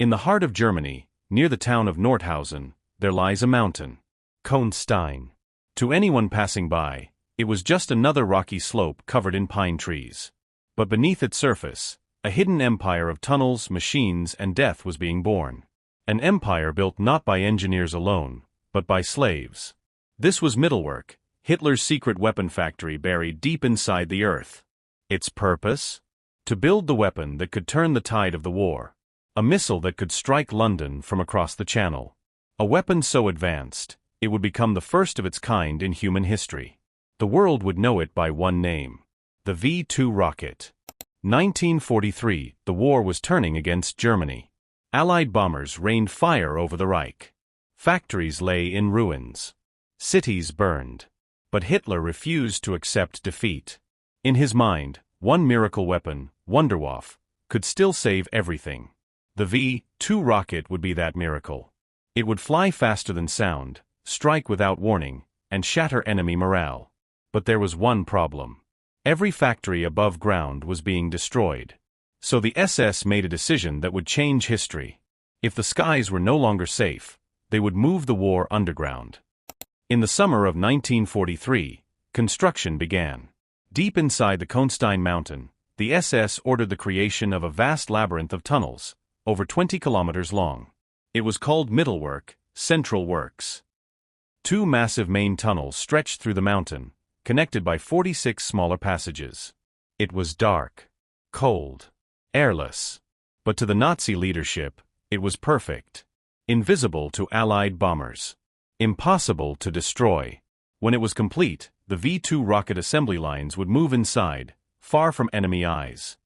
In the heart of Germany, near the town of Nordhausen, there lies a mountain, Kohnstein. To anyone passing by, it was just another rocky slope covered in pine trees. But beneath its surface, a hidden empire of tunnels, machines, and death was being born. An empire built not by engineers alone, but by slaves. This was Mittelwerk, Hitler's secret weapon factory buried deep inside the earth. Its purpose? To build the weapon that could turn the tide of the war. A missile that could strike London from across the Channel. A weapon so advanced, it would become the first of its kind in human history. The world would know it by one name: the V-2 rocket. 1943, the war was turning against Germany. Allied bombers rained fire over the Reich. Factories lay in ruins. Cities burned. But Hitler refused to accept defeat. In his mind, one miracle weapon, Wunderwaffe, could still save everything. The V-2 rocket would be that miracle. It would fly faster than sound, strike without warning, and shatter enemy morale. But there was one problem. Every factory above ground was being destroyed. So the SS made a decision that would change history. If the skies were no longer safe, they would move the war underground. In the summer of 1943, construction began. Deep inside the Kohnstein Mountain, the SS ordered the creation of a vast labyrinth of tunnels, over 20 kilometers long. It was called Mittelwerk, Central Works. 2 massive main tunnels stretched through the mountain, connected by 46 smaller passages. It was dark, cold, airless. But to the Nazi leadership, it was perfect. Invisible to Allied bombers. Impossible to destroy. When it was complete, the V-2 rocket assembly lines would move inside, far from enemy eyes.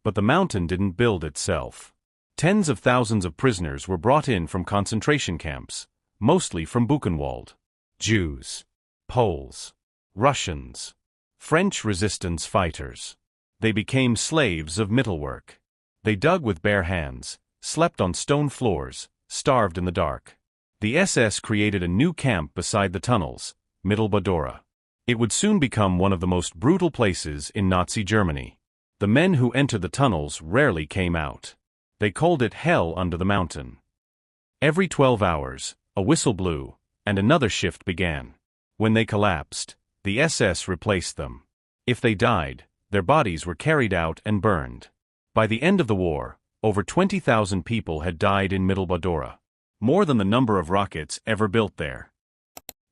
But the mountain didn't build itself. Tens of thousands of prisoners were brought in from concentration camps, mostly from Buchenwald. Jews, Poles, Russians, French resistance fighters. They became slaves of Mittelwerk. They dug with bare hands, slept on stone floors, starved in the dark. The SS created a new camp beside the tunnels, Mittelbau-Dora. It would soon become one of the most brutal places in Nazi Germany. The men who entered the tunnels rarely came out. They called it hell under the mountain. Every 12 hours, a whistle blew, and another shift began. When they collapsed, the SS replaced them. If they died, their bodies were carried out and burned. By the end of the war, over 20,000 people had died in Mittelbau-Dora. More than the number of rockets ever built there.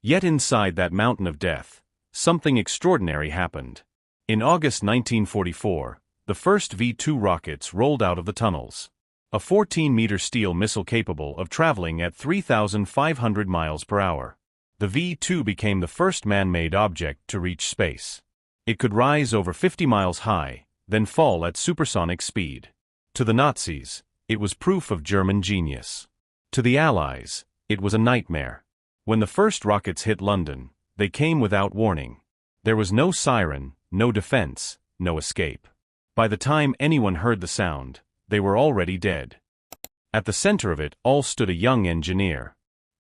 Yet inside that mountain of death, something extraordinary happened. In August 1944, the first V-2 rockets rolled out of the tunnels. A 14-meter steel missile capable of traveling at 3,500 miles per hour. The V-2 became the first man-made object to reach space. It could rise over 50 miles high, then fall at supersonic speed. To the Nazis, it was proof of German genius. To the Allies, it was a nightmare. When the first rockets hit London, they came without warning. There was no siren, no defense, no escape. By the time anyone heard the sound, they were already dead. At the center of it all stood a young engineer,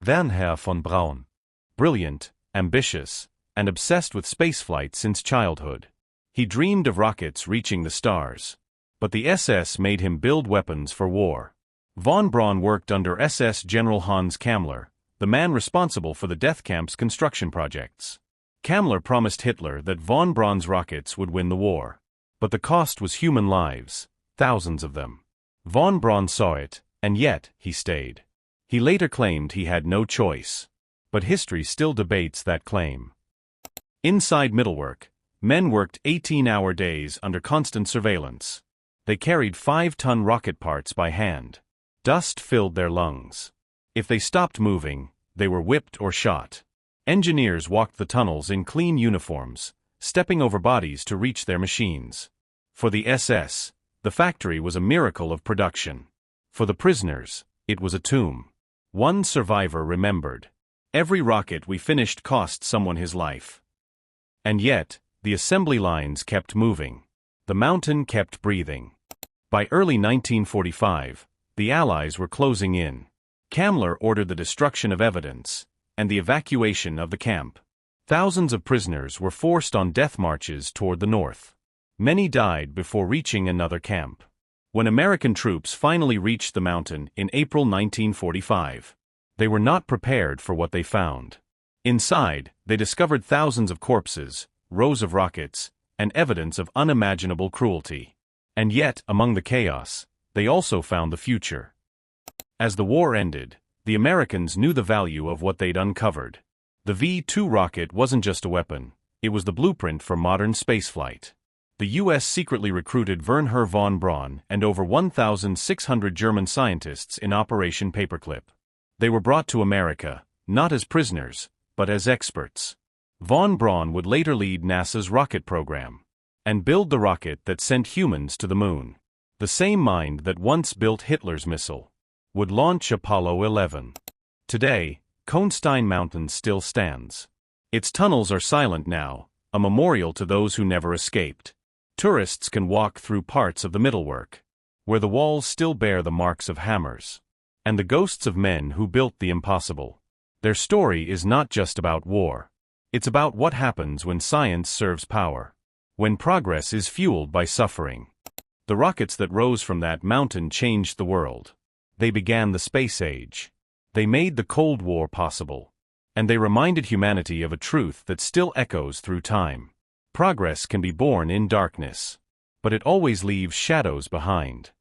Wernher von Braun. Brilliant, ambitious, and obsessed with spaceflight since childhood. He dreamed of rockets reaching the stars. But the SS made him build weapons for war. Von Braun worked under SS General Hans Kammler, the man responsible for the death camp's construction projects. Kammler promised Hitler that von Braun's rockets would win the war. But the cost was human lives, thousands of them. Von Braun saw it, and yet he stayed. He later claimed he had no choice. But history still debates that claim. Inside Mittelwerk, men worked 18-hour days under constant surveillance. They carried 5-ton rocket parts by hand. Dust filled their lungs. If they stopped moving, they were whipped or shot. Engineers walked the tunnels in clean uniforms, stepping over bodies to reach their machines. For the SS, the factory was a miracle of production. For the prisoners, it was a tomb. One survivor remembered. Every rocket we finished cost someone his life. And yet, the assembly lines kept moving. The mountain kept breathing. By early 1945, the Allies were closing in. Kammler ordered the destruction of evidence and the evacuation of the camp. Thousands of prisoners were forced on death marches toward the north. Many died before reaching another camp. When American troops finally reached the mountain in April 1945, they were not prepared for what they found. Inside, they discovered thousands of corpses, rows of rockets, and evidence of unimaginable cruelty. And yet, among the chaos, they also found the future. As the war ended, the Americans knew the value of what they'd uncovered. The V-2 rocket wasn't just a weapon, it was the blueprint for modern spaceflight. The U.S. secretly recruited Wernher von Braun and over 1,600 German scientists in Operation Paperclip. They were brought to America, not as prisoners, but as experts. Von Braun would later lead NASA's rocket program and build the rocket that sent humans to the moon. The same mind that once built Hitler's missile would launch Apollo 11. Today, Kohnstein Mountain still stands. Its tunnels are silent now, a memorial to those who never escaped. Tourists can walk through parts of the Mittelwerk, where the walls still bear the marks of hammers, and the ghosts of men who built the impossible. Their story is not just about war. It's about what happens when science serves power, when progress is fueled by suffering. The rockets that rose from that mountain changed the world. They began the space age. They made the Cold War possible. And they reminded humanity of a truth that still echoes through time. Progress can be born in darkness, but it always leaves shadows behind.